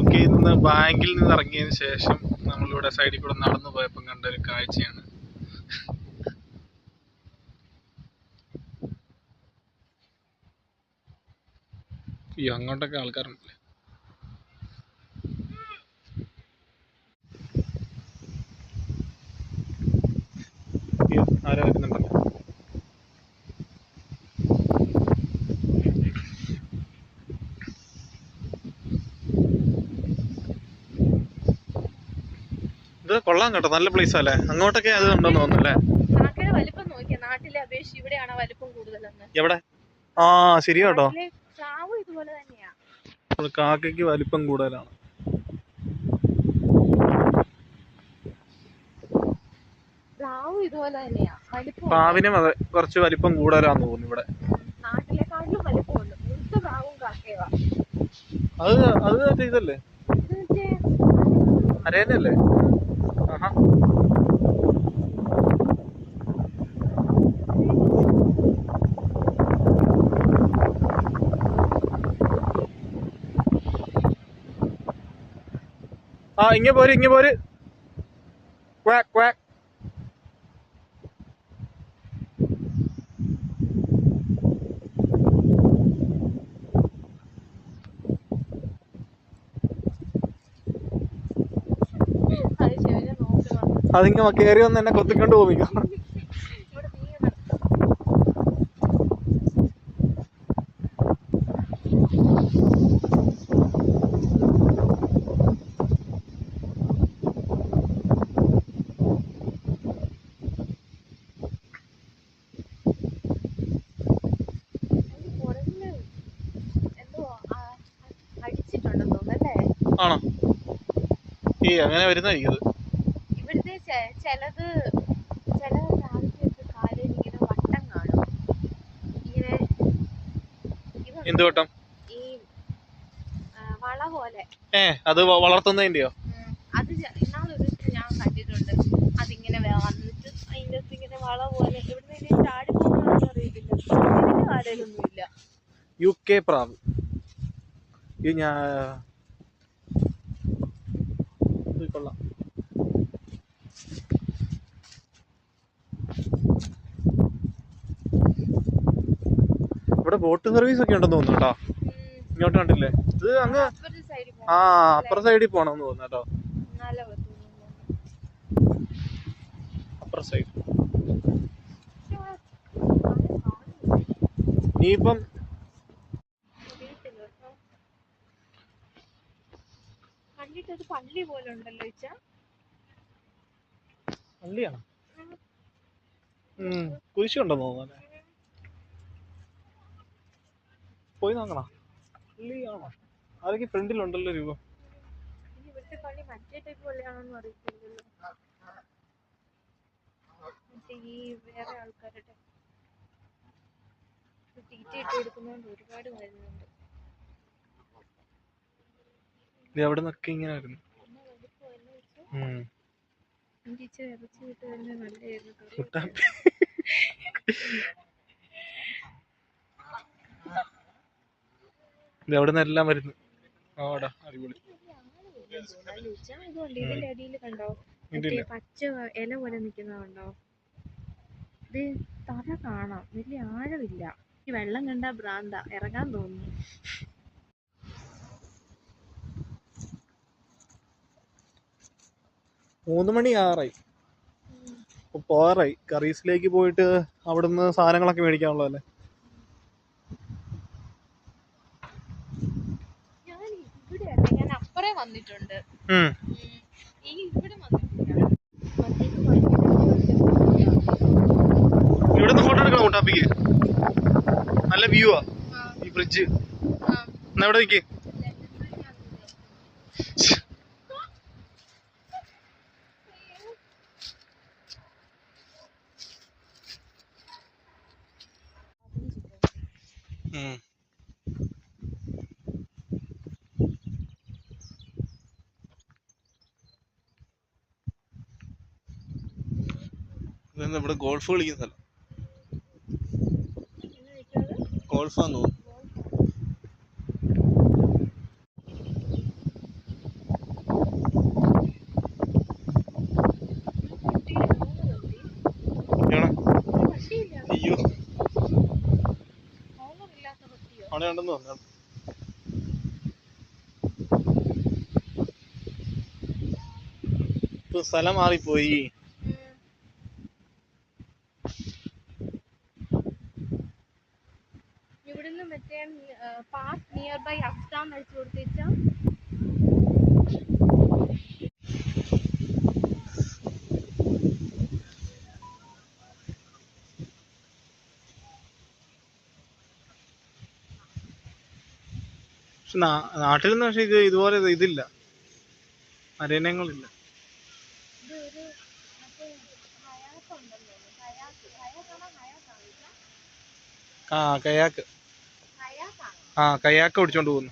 UK നിന്ന് ബാങ്കിൽ നിന്ന് ഇറങ്ങിയതിന് ശേഷം നമ്മളിവിടെ സൈഡിൽ കൂടെ നടന്നു പോയപ്പോൾ കണ്ട ഒരു കാഴ്ചയാണ്. ഈ അങ്ങോട്ടൊക്കെ ആൾക്കാരുണ്ടല്ലേ. ആരോ വരുന്നുണ്ടല്ലോ. ഇത് കൊള്ളാം കേട്ടോ, നല്ല പ്ലേസ് അല്ലേ. അങ്ങോട്ടൊക്കെ അത് ഉണ്ടോന്ന് തോന്നുന്നല്ലേ. എവിടെ? ആ ശരിയാ കേട്ടോ, കാക്കയ്ക്ക് വലിപ്പം കൂടുതലാണ്. പ്രാവിനും അതെ, കുറച്ച് വലിപ്പം കൂടുതലാന്ന് തോന്നുന്നു ഇവിടെ. അത് അത് ഇതല്ലേ, അരേനല്ലേ? ആഹാ. ആ ഇങ്ങ പോര് ക്വാക്ക് ക്വാക്ക്. അതിങ്ങ കയറി വന്ന് എന്നെ കൊത്തിക്കൊണ്ട് പോവിക്കാം. ആണോ? ഈ അങ്ങനെ വരുന്നതായിരിക്കും ഇത്. ഇവിടുത്തെ ചിലത് കാലിൽ ഇങ്ങനെ വട്ടം കാണും. ഇങ്ങനെ എന്ത് വട്ടം? ഈ വള പോലെ. അത് വളർത്തുന്നതിന്റെയോ? അത് ഇന്നാളൊരു ഞാൻ കണ്ടിട്ടുണ്ട്. അതിങ്ങനെ വന്നിട്ട് അതിൻ്റെ ഇങ്ങനെ വള പോലെ എവിടുന്ന് ചാടി പോകുന്നതെന്ന് അറിയത്തില്ല. ഇതിന്റെ കാലയിലൊന്നുമില്ല. UK പ്രാവ്. ഇത് ഞാൻ കൊള്ളാം. ഇവിടെ ബോട്ട് സർവീസ് ഒക്കെ ഉണ്ടെന്ന് തോന്നുന്നു കേട്ടോ. ഇങ്ങോട്ട് കണ്ടില്ലേ? ഇത് അങ്ങ് അപ്പുറ സൈഡിൽ പോണമെന്ന് തോന്നുന്നു കേട്ടോ. അപ്പുറ സൈഡ്. ഇനിയിപ്പം പള്ളി പോലെ ഉണ്ടല്ലോ. പള്ളിയാണോ? കുരിശുണ്ടെന്ന് തോന്നുന്നു. പോയി നോക്കണം. പള്ളിയാണോ? ആരൊക്കെ ഫ്രണ്ടിലുണ്ടല്ലോ രൂപം. ഇവിടുത്തെ പള്ളി മറ്റേ ടൈപ്പ് പള്ളിയാണോന്ന് അറിയത്തില്ലല്ലോ. ഈ വേറെ ആൾക്കാരുടെ തീറ്റ ഇട്ട് എടുക്കുന്നതുകൊണ്ട് ഒരുപാട് വരുന്നുണ്ട്. അവിടെ നിന്നൊക്കെ ഇങ്ങനെ വരുന്നു. അവിടെ നിന്ന് എല്ലാം വരുന്നു. അടിപൊളി. ഇതിന്റെ അടിയിൽ കണ്ടോ പച്ച ഇല പോലെ നിൽക്കുന്നതുണ്ടോ? ഇത് തറ കാണാം, വലിയ ആഴമില്ല. ഈ വെള്ളം കണ്ടാ ഭ്രാന്ത, ഇറങ്ങാൻ തോന്നുന്നു. മൂന്ന് മണി ആറായി, പോകാറായി. കറീസിലേക്ക് പോയിട്ട് അവിടുന്ന് സാധനങ്ങളൊക്കെ മേടിക്കാനുള്ളതല്ലേ. ഞാൻ അപ്പുറേ വന്നിട്ടുണ്ട്. ഇവിടെ ഫോട്ടോ എടുക്കണം കൂട്ടാപ്പിക്ക്. നല്ല വ്യൂ ആ ഈ ബ്രിഡ്ജ്. എന്നാ ഇവിടെ നിൽക്കേ. ഇവിടെ ഗോൾഫ് കളിക്കുന്ന സ്ഥലം. ഗോൾഫാന്ന് തോന്നുന്നു. അവിടെ ഉണ്ടെന്ന് തോന്നുന്നു. ഇപ്പൊ സ്ഥലം മാറിപ്പോയി. ഇവിടുന്ന് മറ്റേ പാർക്ക് നിയർ ബൈ അഫ്താം വെച്ച് കൊടുത്തിച്ച പക്ഷെ നാട്ടിൽ നിന്ന് പക്ഷെ ഇതുപോലെ ഇതില്ല, അരണ്യങ്ങളില്ല. ആ കയാക്ക്, കയാക്ക് ഓടിച്ചോണ്ട് പോകുന്നു.